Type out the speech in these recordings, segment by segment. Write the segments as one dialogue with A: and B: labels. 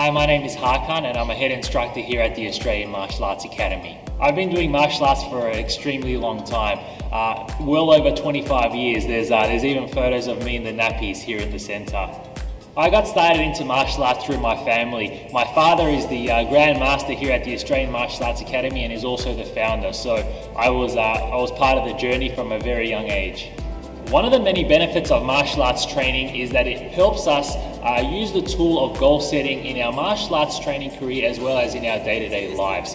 A: Hi, my name is Hakan and I'm a head instructor here at the Australian Martial Arts Academy. I've been doing martial arts for an extremely long time, well over 25 years. There's even photos of me in the nappies here in the centre. I got started into martial arts through my family. My father is the Grand Master here at the Australian Martial Arts Academy and is also the founder, so I was part of the journey from a very young age. One of the many benefits of martial arts training is that it helps us use the tool of goal setting in our martial arts training career as well as in our day-to-day lives.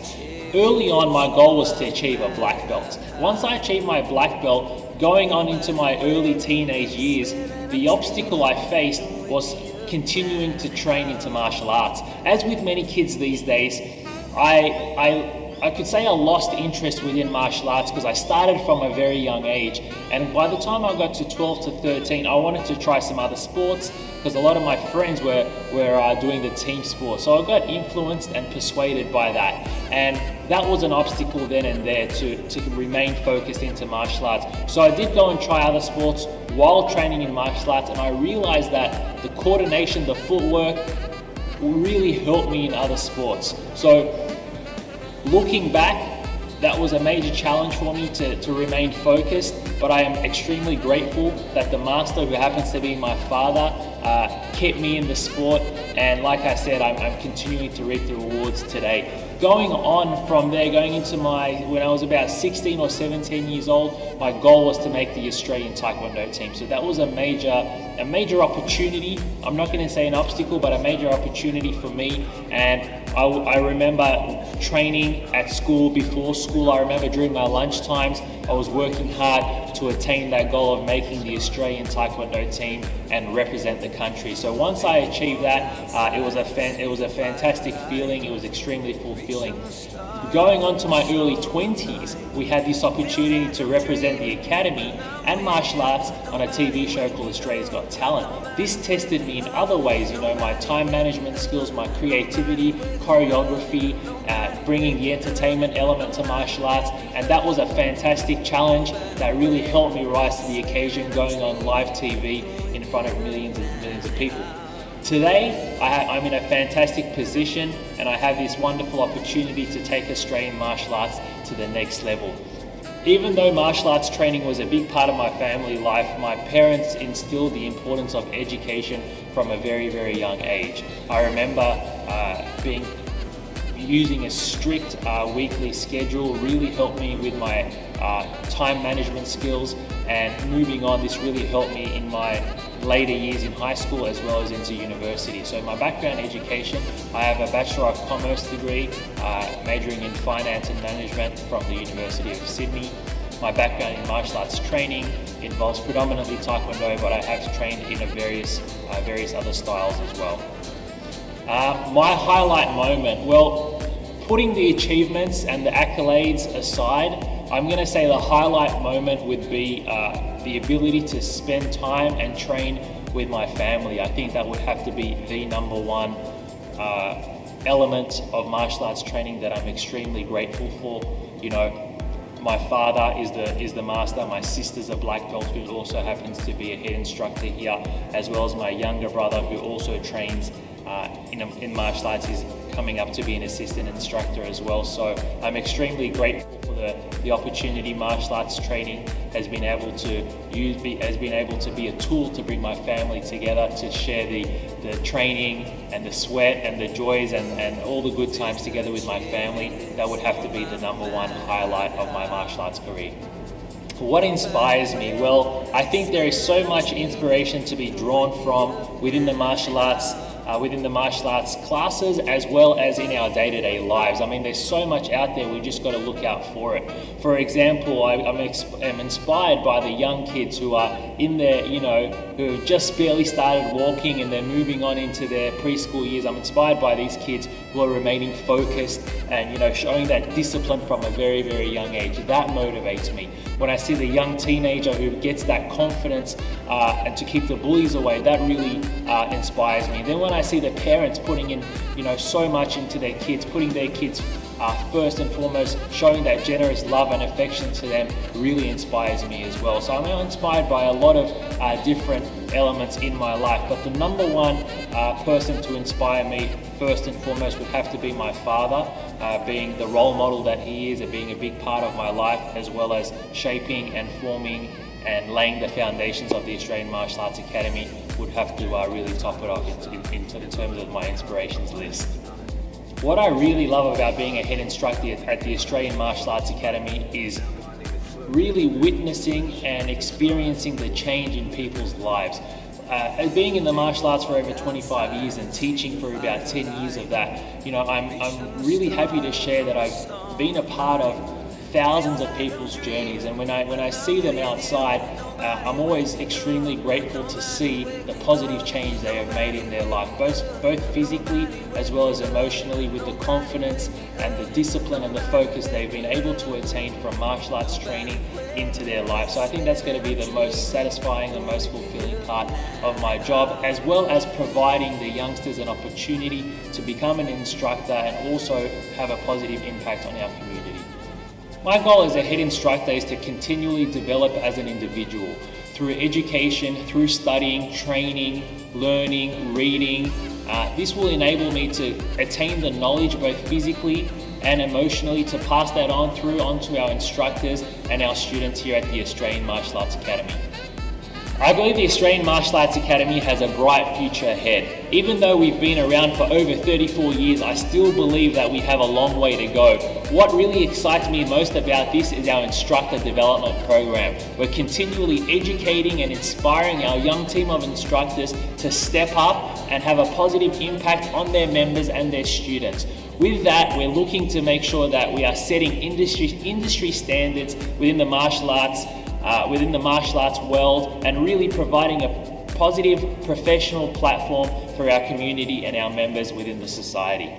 A: Early on, my goal was to achieve a black belt. Once I achieved my black belt, going on into my early teenage years, the obstacle I faced was continuing to train into martial arts. As with many kids these days, I could say I lost interest within martial arts because I started from a very young age, and by the time I got to 12 to 13 I wanted to try some other sports because a lot of my friends were doing the team sport, so I got influenced and persuaded by that, and that was an obstacle then and there to remain focused into martial arts. So I did go and try other sports while training in martial arts, and I realized that the coordination, the footwork really helped me in other sports. So looking back, that was a major challenge for me to remain focused, but I am extremely grateful that the master, who happens to be my father, kept me in the sport, and like I said, I'm continuing to reap the rewards today. Going on from there, going into when I was about 16 or 17 years old, my goal was to make the Australian Taekwondo team. So that was a major opportunity. I'm not going to say an obstacle, but a major opportunity for me. And I remember training at school, before school. I remember during my lunch times, I was working hard to attain that goal of making the Australian Taekwondo team and represent the country. So once I achieved that, it was a fantastic feeling. It was extremely fulfilling. Going on to my early 20s, we had this opportunity to represent the academy and martial arts on a TV show called Australia's Got Talent. This tested me in other ways, my time management skills, my creativity, choreography, bringing the entertainment element to martial arts, and that was a fantastic challenge that really helped me rise to the occasion, going on live TV in front of millions and millions of people. Today, I'm in a fantastic position and I have this wonderful opportunity to take Australian martial arts to the next level. Even though martial arts training was a big part of my family life, my parents instilled the importance of education from a very, very young age. I remember using a strict weekly schedule really helped me with my time management skills, and moving on, this really helped me in my later years in high school as well as into university. So my background education, I have a Bachelor of Commerce degree, majoring in Finance and Management from the University of Sydney. My background in martial arts training involves predominantly Taekwondo, but I have trained in various other styles as well. My highlight moment, well, putting the achievements and the accolades aside, I'm going to say the highlight moment would be the ability to spend time and train with my family. I think that would have to be the number one element of martial arts training that I'm extremely grateful for. My father is the master, my sister's a black belt who also happens to be a head instructor here, as well as my younger brother who also trains in martial arts. He's coming up to be an assistant instructor as well. So I'm extremely grateful for the opportunity martial arts training has been able to be a tool to bring my family together, to share the training and the sweat and the joys and all the good times together with my family. That would have to be the number one highlight of my martial arts career. What inspires me? Well, I think there is so much inspiration to be drawn from within the martial arts classes as well as in our day-to-day lives. I mean, there's so much out there, we just got to look out for it. For example, I'm inspired by the young kids who are in their, who have just barely started walking and they're moving on into their preschool years. I'm inspired by these kids who are remaining focused and, showing that discipline from a very, very young age. That motivates me. When I see the young teenager who gets that confidence and to keep the bullies away, that really inspires me. Then when I see the parents putting in, so much into their kids, putting their kids first and foremost, showing that generous love and affection to them really inspires me as well. So I'm inspired by a lot of different elements in my life, but the number one person to inspire me first and foremost would have to be my father, being the role model that he is and being a big part of my life, as well as shaping and forming and laying the foundations of the Australian Martial Arts Academy would have to really top it off in terms of my inspirations list. What I really love about being a head instructor at the Australian Martial Arts Academy is really witnessing and experiencing the change in people's lives. Being in the martial arts for over 25 years and teaching for about 10 years of that, I'm really happy to share that I've been a part of thousands of people's journeys, and when I see them outside, I'm always extremely grateful to see the positive change they have made in their life, both physically as well as emotionally, with the confidence and the discipline and the focus they've been able to attain from martial arts training into their life. So I think that's going to be the most satisfying, the most fulfilling part of my job, as well as providing the youngsters an opportunity to become an instructor and also have a positive impact on our community. My goal as a head instructor is to continually develop as an individual through education, through studying, training, learning, reading. This will enable me to attain the knowledge both physically and emotionally, to pass that onto our instructors and our students here at the Australian Martial Arts Academy. I believe the Australian Martial Arts Academy has a bright future ahead. Even though we've been around for over 34 years, I still believe that we have a long way to go. What really excites me most about this is our instructor development program. We're continually educating and inspiring our young team of instructors to step up and have a positive impact on their members and their students. With that, we're looking to make sure that we are setting industry standards within the martial arts world, and really providing a positive professional platform for our community and our members within the society.